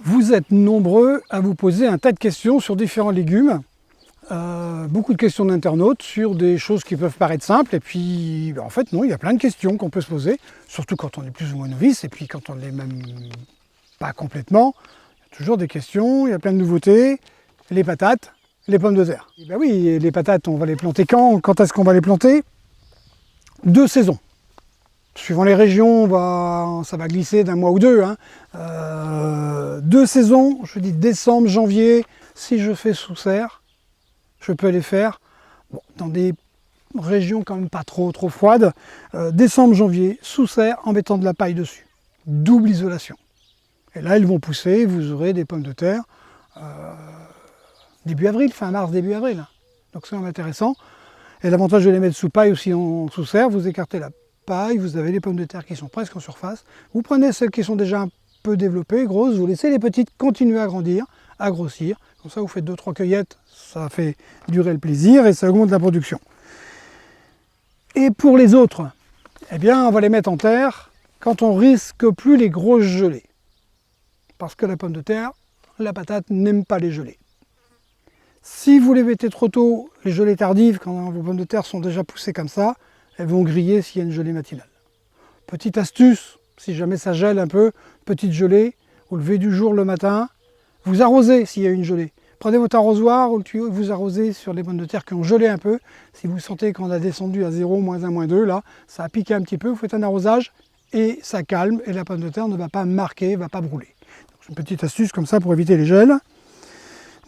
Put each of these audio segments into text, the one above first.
Vous êtes nombreux à vous poser un tas de questions sur différents légumes. Beaucoup de questions d'internautes sur des choses qui peuvent paraître simples. Et puis, en fait, non, il y a plein de questions qu'on peut se poser, surtout quand on est plus ou moins novice. Et puis, quand on ne l'est même pas complètement, il y a toujours des questions, il y a plein de nouveautés. Les patates, les pommes de terre. Et ben oui, les patates, on va les planter quand? Quand est-ce qu'on va les planter? 2 saisons. Suivant les régions, ça va glisser d'un mois ou deux. 2 saisons, je dis décembre, janvier. Si je fais sous serre, je peux les faire dans des régions quand même pas trop froides. Décembre, janvier, sous serre, en mettant de la paille dessus. Double isolation. Et là, elles vont pousser, vous aurez des pommes de terre début avril, fin mars, début avril. Donc c'est intéressant. Et l'avantage de les mettre sous paille aussi sous serre, vous écartez la paille, vous avez les pommes de terre qui sont presque en surface. Vous prenez celles qui sont déjà un peu développées, grosses, vous laissez les petites continuer à grandir, à grossir. Comme ça, vous faites 2-3 cueillettes, ça fait durer le plaisir et ça augmente la production. Et pour les autres, eh bien, on va les mettre en terre quand on risque plus les grosses gelées. Parce que la pomme de terre, la patate n'aime pas les gelées. Si vous les mettez trop tôt, les gelées tardives, quand vos pommes de terre sont déjà poussées comme ça, elles vont griller s'il y a une gelée matinale. Petite astuce, si jamais ça gèle un peu, petite gelée, au lever du jour le matin, vous arrosez s'il y a une gelée. Prenez votre arrosoir ou le tuyau et vous arrosez sur les pommes de terre qui ont gelé un peu. Si vous sentez qu'on a descendu à 0, -1, -2, là, ça a piqué un petit peu, vous faites un arrosage et ça calme et la pomme de terre ne va pas marquer, ne va pas brûler. C'est une petite astuce comme ça pour éviter les gels.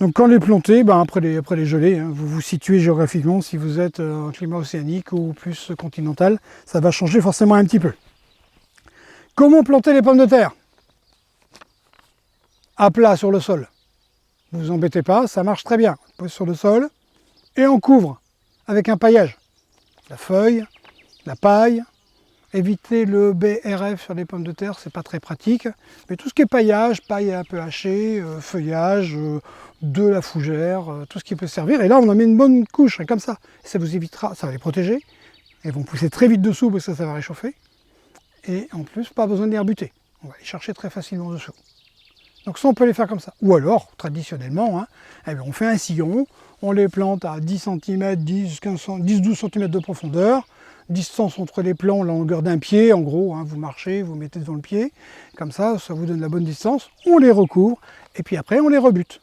Donc quand les plantez, après les gelées, vous vous situez géographiquement si vous êtes en climat océanique ou plus continental, ça va changer forcément un petit peu. Comment planter les pommes de terre? À plat sur le sol. Ne vous embêtez pas, ça marche très bien. On pose sur le sol et on couvre avec un paillage. La feuille, la paille. Évitez le BRF sur les pommes de terre, c'est pas très pratique. Mais tout ce qui est paillage, paille un peu hachée, feuillage, de la fougère, tout ce qui peut servir. Et là, on en met une bonne couche, comme ça. Ça vous évitera, ça va les protéger. Elles vont pousser très vite dessous parce que ça va réchauffer. Et en plus, pas besoin de les rebuter. On va les chercher très facilement dessous. Donc ça, on peut les faire comme ça. Ou alors, traditionnellement, on fait un sillon, on les plante à 10 cm, 10-12 cm de profondeur, distance entre les plants, la longueur d'un pied, en gros, vous marchez, vous mettez devant le pied, comme ça vous donne la bonne distance, on les recouvre, et puis après on les rebute.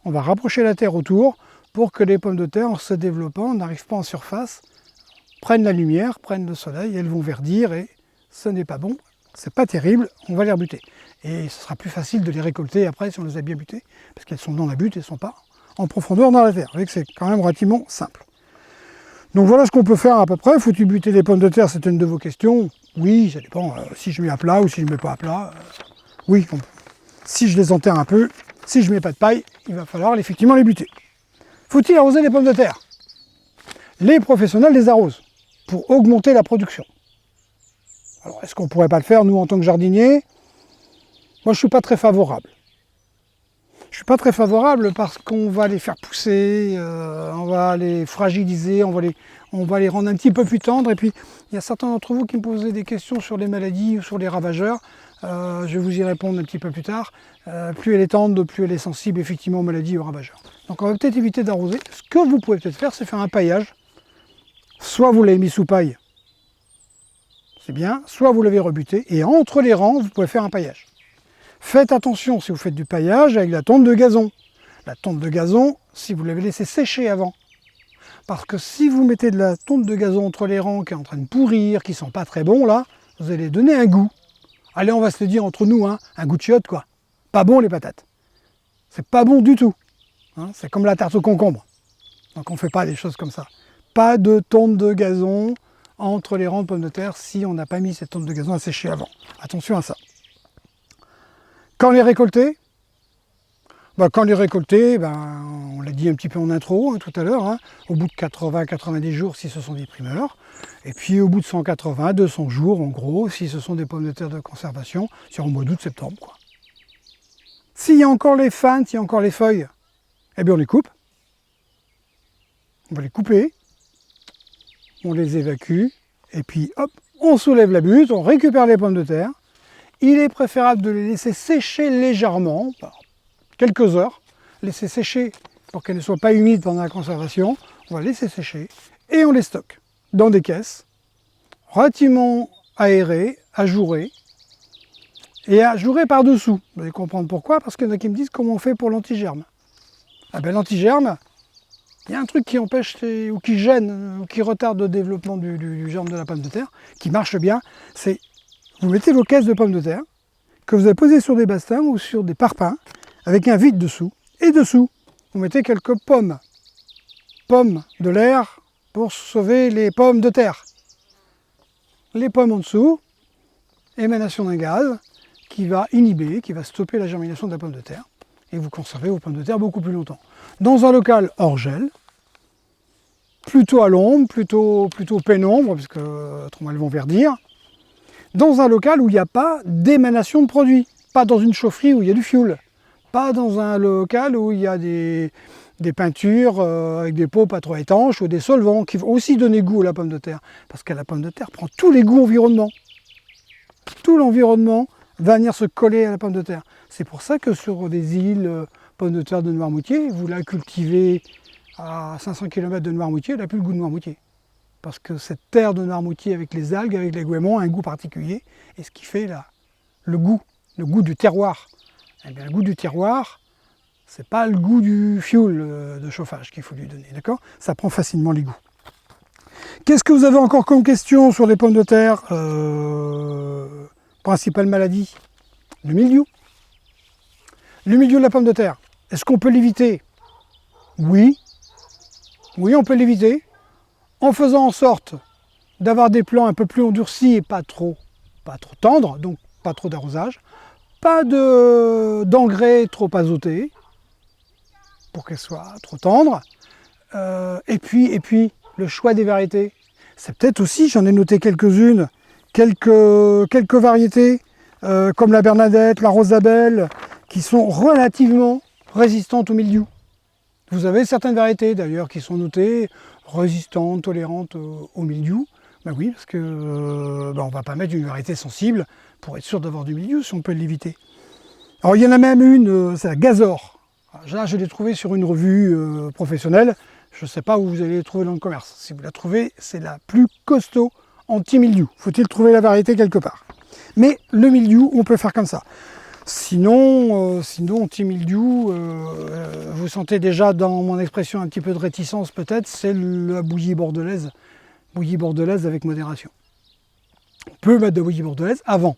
On va rapprocher la terre autour pour que les pommes de terre, en se développant, n'arrivent pas en surface, prennent la lumière, prennent le soleil, elles vont verdir, et ce n'est pas bon, c'est pas terrible, on va les rebuter. Et ce sera plus facile de les récolter après si on les a bien butées, parce qu'elles sont dans la butte, elles ne sont pas en profondeur dans la terre. Vous voyez que c'est quand même relativement simple. Donc voilà ce qu'on peut faire à peu près. Faut-il buter les pommes de terre? C'est une de vos questions. Oui, ça dépend si je mets à plat ou si je ne mets pas à plat. Oui, si je les enterre un peu, si je ne mets pas de paille, il va falloir effectivement les buter. Faut-il arroser les pommes de terre? Les professionnels les arrosent pour augmenter la production. Alors est-ce qu'on ne pourrait pas le faire nous en tant que jardiniers? Moi je ne suis pas très favorable. Je ne suis pas très favorable parce qu'on va les faire pousser, on va les fragiliser, on va les rendre un petit peu plus tendres. Et puis, il y a certains d'entre vous qui me posaient des questions sur les maladies ou sur les ravageurs. Je vais vous y répondre un petit peu plus tard. Plus elle est tendre, plus elle est sensible effectivement aux maladies et aux ravageurs. Donc on va peut-être éviter d'arroser. Ce que vous pouvez peut-être faire, c'est faire un paillage. Soit vous l'avez mis sous paille, c'est bien, soit vous l'avez rebuté. Et entre les rangs, vous pouvez faire un paillage. Faites attention si vous faites du paillage avec la tonte de gazon. La tonte de gazon, si vous l'avez laissé sécher avant. Parce que si vous mettez de la tonte de gazon entre les rangs qui est en train de pourrir, qui ne sont pas très bons, là, vous allez donner un goût. Allez, on va se le dire entre nous, un goût de chiotte, quoi. Pas bon les patates. C'est pas bon du tout. C'est comme la tarte au concombre. Donc on ne fait pas des choses comme ça. Pas de tonte de gazon entre les rangs de pommes de terre si on n'a pas mis cette tonte de gazon à sécher avant. Attention à ça. Quand les récolter? Quand les récolter, on l'a dit un petit peu en intro tout à l'heure, au bout de 80-90 jours si ce sont des primeurs, et puis au bout de 180-200 jours en gros si ce sont des pommes de terre de conservation, sur le mois d'août-septembre, quoi. S'il y a encore les fans, s'il y a encore les feuilles, eh bien on les coupe. On va les couper, on les évacue, et puis hop, on soulève la butte, on récupère les pommes de terre, Il est préférable de les laisser sécher légèrement, quelques heures, laisser sécher pour qu'elles ne soient pas humides pendant la conservation. On va les laisser sécher et on les stocke dans des caisses relativement aérées, ajourées, et ajourées par-dessous. Vous allez comprendre pourquoi, parce qu'il y en a qui me disent comment on fait pour l'antigerme. Ah ben l'antigerme, il y a un truc qui empêche ou qui gêne ou qui retarde le développement du germe de la pomme de terre, qui marche bien, c'est vous mettez vos caisses de pommes de terre que vous avez posées sur des bastins ou sur des parpaings avec un vide dessous, et dessous vous mettez quelques pommes de l'air pour sauver les pommes de terre. Les pommes en dessous, émanation d'un gaz qui va inhiber, qui va stopper la germination de la pomme de terre, et vous conservez vos pommes de terre beaucoup plus longtemps. Dans un local hors gel, plutôt à l'ombre, plutôt pénombre, parce que autrement elles vont verdir, dans un local où il n'y a pas d'émanation de produits, pas dans une chaufferie où il y a du fioul, pas dans un local où il y a des peintures avec des pots pas trop étanches ou des solvants qui vont aussi donner goût à la pomme de terre, parce que la pomme de terre prend tous les goûts environnement. Tout l'environnement va venir se coller à la pomme de terre. C'est pour ça que sur des îles, pomme de terre de Noirmoutier, vous la cultivez à 500 km de Noirmoutier, elle n'a plus le goût de Noirmoutier. Parce que cette terre de Noirmoutier avec les algues, avec les goémons, a un goût particulier. Et ce qui fait le goût du terroir. Eh bien, le goût du terroir, c'est pas le goût du fioul de chauffage qu'il faut lui donner, d'accord? Ça prend facilement les goûts. Qu'est-ce que vous avez encore comme question sur les pommes de terre? Principale maladie, le mildiou. Le mildiou de la pomme de terre, est-ce qu'on peut l'éviter? Oui. Oui, on peut l'éviter en faisant en sorte d'avoir des plants un peu plus endurcis et pas trop tendres, donc pas trop d'arrosage, pas d'engrais trop azotés pour qu'elles soient trop tendres, et puis le choix des variétés. C'est peut-être aussi, j'en ai noté quelques-unes, quelques variétés comme la Bernadette, la Rosabelle, qui sont relativement résistantes au mildiou. Vous avez certaines variétés d'ailleurs qui sont notées résistantes, tolérantes au mildiou. Ben oui, parce que on ne va pas mettre une variété sensible pour être sûr d'avoir du mildiou si on peut l'éviter. Alors il y en a même une, c'est la Gazor. Là, je l'ai trouvée sur une revue professionnelle. Je ne sais pas où vous allez la trouver dans le commerce. Si vous la trouvez, c'est la plus costaud anti-mildiou. Faut-il trouver la variété quelque part? Mais le mildiou, on peut faire comme ça. Sinon, anti-mildiou, vous sentez déjà dans mon expression un petit peu de réticence peut-être, c'est la bouillie bordelaise. Bouillie bordelaise avec modération. On peut mettre de la bouillie bordelaise avant.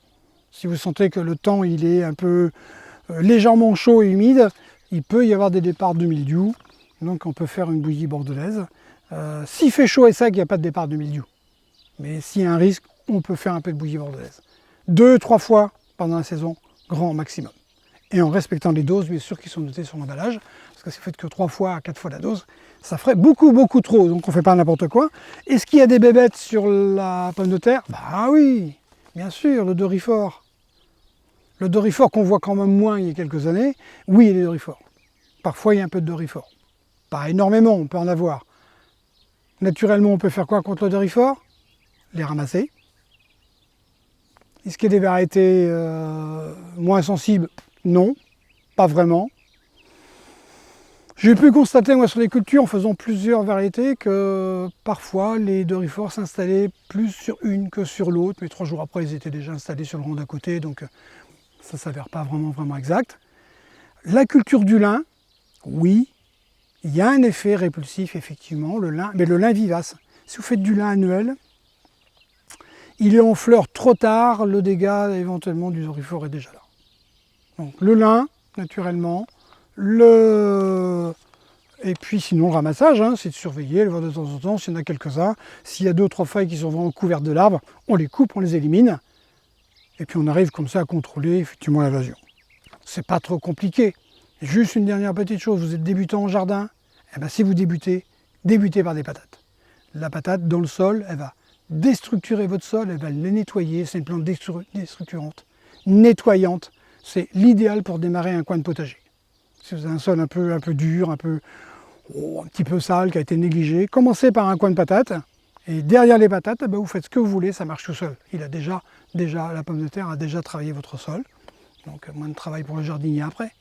Si vous sentez que le temps il est un peu légèrement chaud et humide, il peut y avoir des départs de mildiou. Donc on peut faire une bouillie bordelaise. S'il fait chaud et sec, il n'y a pas de départ de mildiou. Mais s'il y a un risque, on peut faire un peu de bouillie bordelaise. 2-3 fois pendant la saison, grand maximum. Et en respectant les doses, bien sûr, qui sont notées sur l'emballage, parce que si vous faites que 3 fois à 4 fois la dose, ça ferait beaucoup trop, donc on ne fait pas n'importe quoi. Est-ce qu'il y a des bébêtes sur la pomme de terre? Bah oui, bien sûr, le Doryphore. Le Doryphore qu'on voit quand même moins il y a quelques années, oui, il y a des Doryphores. Parfois, il y a un peu de Doryphore. Pas énormément, on peut en avoir. Naturellement, on peut faire quoi contre le Doryphore? Les ramasser. Est-ce qu'il y a des variétés moins sensibles? Non, pas vraiment. J'ai pu constater, moi, sur les cultures, en faisant plusieurs variétés, que parfois, les Doryphores s'installaient plus sur une que sur l'autre, mais 3 jours après, ils étaient déjà installés sur le rang d'à côté, donc ça ne s'avère pas vraiment exact. La culture du lin, oui, il y a un effet répulsif, effectivement, le lin, mais le lin vivace. Si vous faites du lin annuel, il est en fleur trop tard, le dégât éventuellement du Doryphore est déjà là. Donc le lin, naturellement, et puis sinon le ramassage, c'est de surveiller, le voir de temps en temps, s'il y en a quelques-uns. S'il y a 2 ou 3 feuilles qui sont vraiment couvertes de larves, on les coupe, on les élimine, et puis on arrive comme ça à contrôler effectivement l'invasion. C'est pas trop compliqué. Juste une dernière petite chose, vous êtes débutant en jardin, et bien si vous débutez par des patates. La patate dans le sol, elle va déstructurer votre sol, elle va le nettoyer, c'est une plante déstructurante, nettoyante, c'est l'idéal pour démarrer un coin de potager. Si vous avez un sol un peu dur, un petit peu sale, qui a été négligé, commencez par un coin de patate, Et derrière les patates, eh ben, vous faites ce que vous voulez, ça marche tout seul. Il a déjà, la pomme de terre a déjà travaillé votre sol. Donc moins de travail pour le jardinier après.